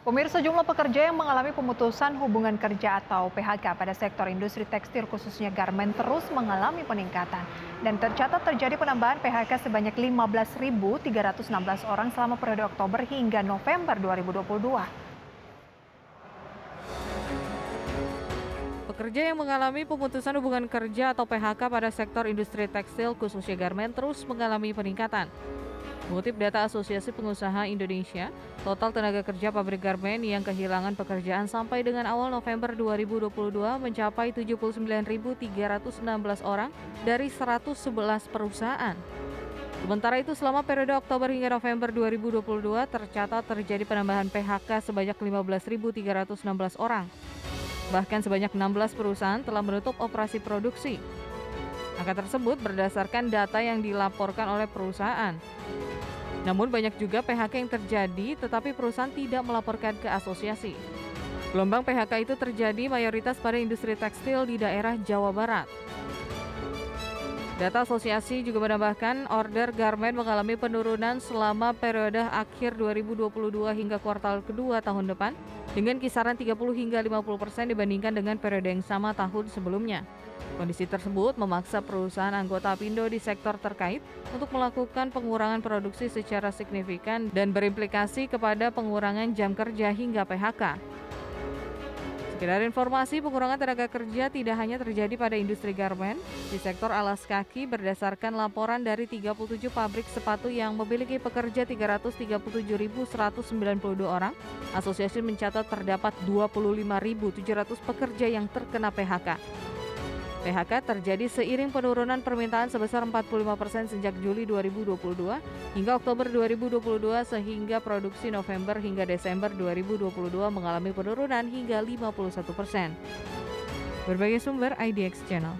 Pemirsa, jumlah pekerja yang mengalami pemutusan hubungan kerja atau PHK pada sektor industri tekstil khususnya garmen terus mengalami peningkatan. Dan tercatat terjadi penambahan PHK sebanyak 15.316 orang selama periode Oktober hingga November 2022. Pekerja yang mengalami pemutusan hubungan kerja atau PHK pada sektor industri tekstil khususnya garmen terus mengalami peningkatan. Mengutip data Asosiasi Pengusaha Indonesia, total tenaga kerja pabrik garmen yang kehilangan pekerjaan sampai dengan awal November 2022 mencapai 79.316 orang dari 111 perusahaan. Sementara itu, selama periode Oktober hingga November 2022 tercatat terjadi penambahan PHK sebanyak 15.316 orang. Bahkan sebanyak 16 perusahaan telah menutup operasi produksi. Angka tersebut berdasarkan data yang dilaporkan oleh perusahaan. Namun banyak juga PHK yang terjadi tetapi perusahaan tidak melaporkan ke asosiasi. Gelombang PHK itu terjadi mayoritas pada industri tekstil di daerah Jawa Barat. Data asosiasi juga menambahkan order garmen mengalami penurunan selama periode akhir 2022 hingga kuartal kedua tahun depan dengan kisaran 30 hingga 50% dibandingkan dengan periode yang sama tahun sebelumnya. Kondisi tersebut memaksa perusahaan anggota Apindo di sektor terkait untuk melakukan pengurangan produksi secara signifikan dan berimplikasi kepada pengurangan jam kerja hingga PHK. Sekedar informasi, pengurangan tenaga kerja tidak hanya terjadi pada industri garmen. Di sektor alas kaki, berdasarkan laporan dari 37 pabrik sepatu yang memiliki pekerja 337.192 orang, asosiasi mencatat terdapat 25.700 pekerja yang terkena PHK. PHK terjadi seiring penurunan permintaan sebesar 45% sejak Juli 2022 hingga Oktober 2022 sehingga produksi November hingga Desember 2022 mengalami penurunan hingga 51%. Berbagai sumber IDX Channel.